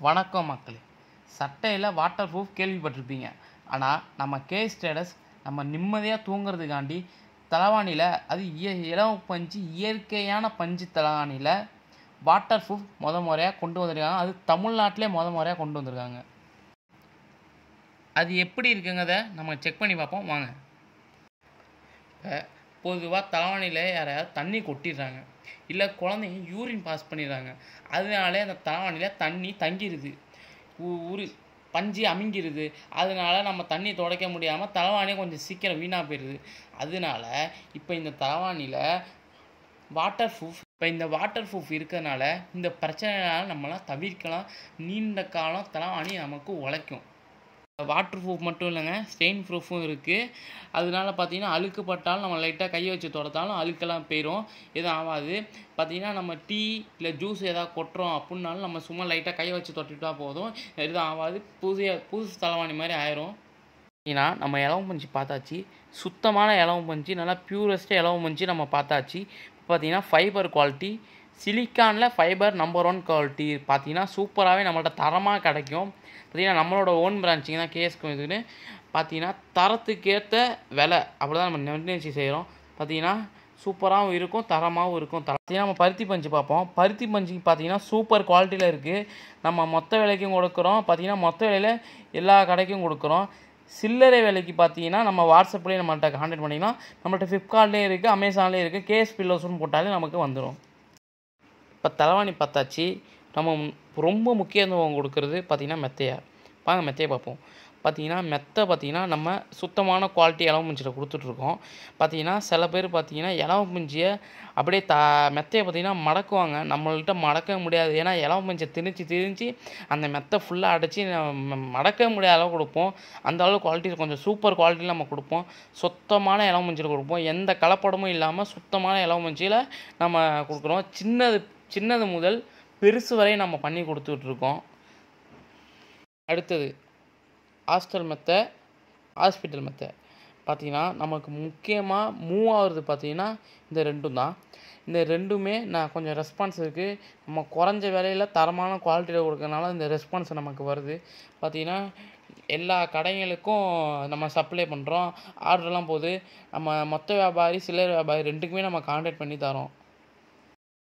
வணக்கம் மக்களே. சட்டையில் வாட்டர் ப்ரூஃப் கேள்விப்பட்டிருப்பீங்க. ஆனால் நம்ம கேஸ் ஸ்டேட்டஸ் நம்ம நிம்மதியாக தூங்குறதுக்காண்டி தலைவாணியில் அது இலவ பஞ்சு இயற்கையான பஞ்சு தலைவாணியில் வாட்டர் ப்ரூஃப் முறையாக கொண்டு வந்திருக்காங்க. அது தமிழ்நாட்டிலே முறையாக கொண்டு வந்திருக்காங்க. அது எப்படி இருக்குங்கிறத நம்ம செக் பண்ணி பார்ப்போம் வாங்க. இப்போ பொதுவாக தலைவாணியில் யாரையாவது தண்ணி கொட்டிடுறாங்க, இல்லை குழந்தைங்க யூரின் பாஸ் பண்ணிடுறாங்க. அதனாலே அந்த தலைவாணியில் தண்ணி தங்கிடுது, பஞ்சு அமுங்கிடுது. அதனால நம்ம தண்ணி துடைக்க முடியாமல் தலைவாணியே கொஞ்சம் சீக்கிரம் வீணாக போயிடுது. அதனால இப்போ இந்த தலைவாணியில் வாட்டர் ப்ரூஃப் இருக்கிறதுனால இந்த பிரச்சனைனால நம்மளாம் தவிர்க்கலாம். நீண்ட காலம் தலைவாணி நமக்கு உழைக்கும். வாட்டர் ப்ரூஃப் மட்டும் இல்லைங்க, ஸ்டெயின் ப்ரூஃபும் இருக்குது. அதனால பார்த்தீங்கன்னா அழுக்கு பட்டாலும் நம்ம லைட்டாக கையை வச்சு துடைத்தாலும் அழுக்கெல்லாம் போயிடும், எதுவும் ஆகாது. பார்த்தீங்கன்னா நம்ம டீ இல்லை ஜூஸ் எதாவது கொட்டுறோம் அப்படின்னாலும் நம்ம சும்மா லைட்டாக கையை வச்சு தொட்டுட்டா போதும், எதுவும் ஆகாது. புதுசு தலைவாணி மாதிரி ஆயிரும். ஏன்னா நம்ம இலவம் பஞ்சு பார்த்தாச்சு, சுத்தமான இலவம் பஞ்சு, நல்லா பியூரஸ்ட்டு இலவம் பஞ்சு நம்ம பார்த்தாச்சு. பார்த்தீங்கன்னா ஃபைபர் குவாலிட்டி, சிலிக்கானில் ஃபைபர் நம்பர் 1 குவாலிட்டி பார்த்தீங்கன்னா சூப்பராகவே நம்மள்ட்ட தரமாக கிடைக்கும். பார்த்தீங்கன்னா நம்மளோட ஓன் பிரான்ச்சிங் தான் கேஎஸ்க்கு இதுன்னு. பார்த்தீங்கன்னா தரத்துக்கேற்ற விலை அப்படி தான் நம்ம நிர்ணயிச்சு செய்கிறோம். பார்த்தீங்கன்னா சூப்பராகவும் இருக்கும், தரமாகவும் இருக்கும். பார்த்தீங்கன்னா நம்ம பருத்தி பஞ்சு பார்ப்போம். பருத்தி பஞ்சுக்கு பார்த்தீங்கன்னா சூப்பர் குவாலிட்டியில் இருக்குது. நம்ம மொத்த விலைக்கும் கொடுக்குறோம். பார்த்தீங்கன்னா மொத்த விலையில் எல்லா கடைக்கும் கொடுக்குறோம். சில்லறை விலைக்கு பார்த்தீங்கன்னா நம்ம வாட்ஸ்அப்லேயே நம்மள்கிட்ட கான்டாக்ட் பண்ணிங்கன்னா நம்மள்ட்ட ஃப்ளிப்கார்ட்லேயும் இருக்குது, அமேசான்லேயும் இருக்குது. கேஎஸ் பில்லோஸ்னு போட்டாலே நமக்கு வந்துடும். இப்போ தலைவாணி பார்த்தாச்சு. நம்ம ரொம்ப முக்கியத்துவம் கொடுக்குறது பார்த்திங்கன்னா மெத்தையை. வாங்க மெத்தையை பார்ப்போம். பார்த்திங்கன்னா மெத்தை பார்த்திங்கன்னா நம்ம சுத்தமான குவாலிட்டி இலவ பஞ்சில் கொடுத்துட்ருக்கோம். பார்த்திங்கன்னா சில பேர் பார்த்திங்கன்னா இலவ பஞ்சியை அப்படியே மெத்தையை பார்த்திங்கன்னா மடக்குவாங்க. நம்மள்கிட்ட மடக்க முடியாது, ஏன்னா இலவ பஞ்சை திணிச்சு அந்த மெத்தை ஃபுல்லாக அடைச்சி மடக்க முடியாத அளவு கொடுப்போம். அந்த அளவு குவாலிட்டி கொஞ்சம் சூப்பர் குவாலிட்டியில் நம்ம கொடுப்போம். சுத்தமான இலவ பஞ்சில் கொடுப்போம், எந்த கலப்படமும் இல்லாமல் சுத்தமான இலவ பஞ்சில் நம்ம கொடுக்குறோம். சின்னது முதல் பெருசு வரை நம்ம பண்ணி கொடுத்துட்ருக்கோம். அடுத்தது ஹாஸ்டல் மெத்தை, ஹாஸ்பிட்டல் மெத்தை. பார்த்திங்கன்னா நமக்கு முக்கியமாக மூவாவது பார்த்திங்கன்னா இந்த ரெண்டும் தான். இந்த ரெண்டுமே நான் கொஞ்சம் ரெஸ்பான்ஸ் இருக்குது. நம்ம குறைஞ்ச விலையில் தரமான குவாலிட்டியில் கொடுக்கறனால இந்த ரெஸ்பான்ஸ் நமக்கு வருது. பார்த்திங்கன்னா எல்லா கடைகளுக்கும் நம்ம சப்ளை பண்ணுறோம், ஆர்டர்லாம் போகுது. நம்ம மொத்த வியாபாரி சில்லறை வியாபாரி ரெண்டுக்குமே நம்ம கான்டாக்ட் பண்ணி தரோம்.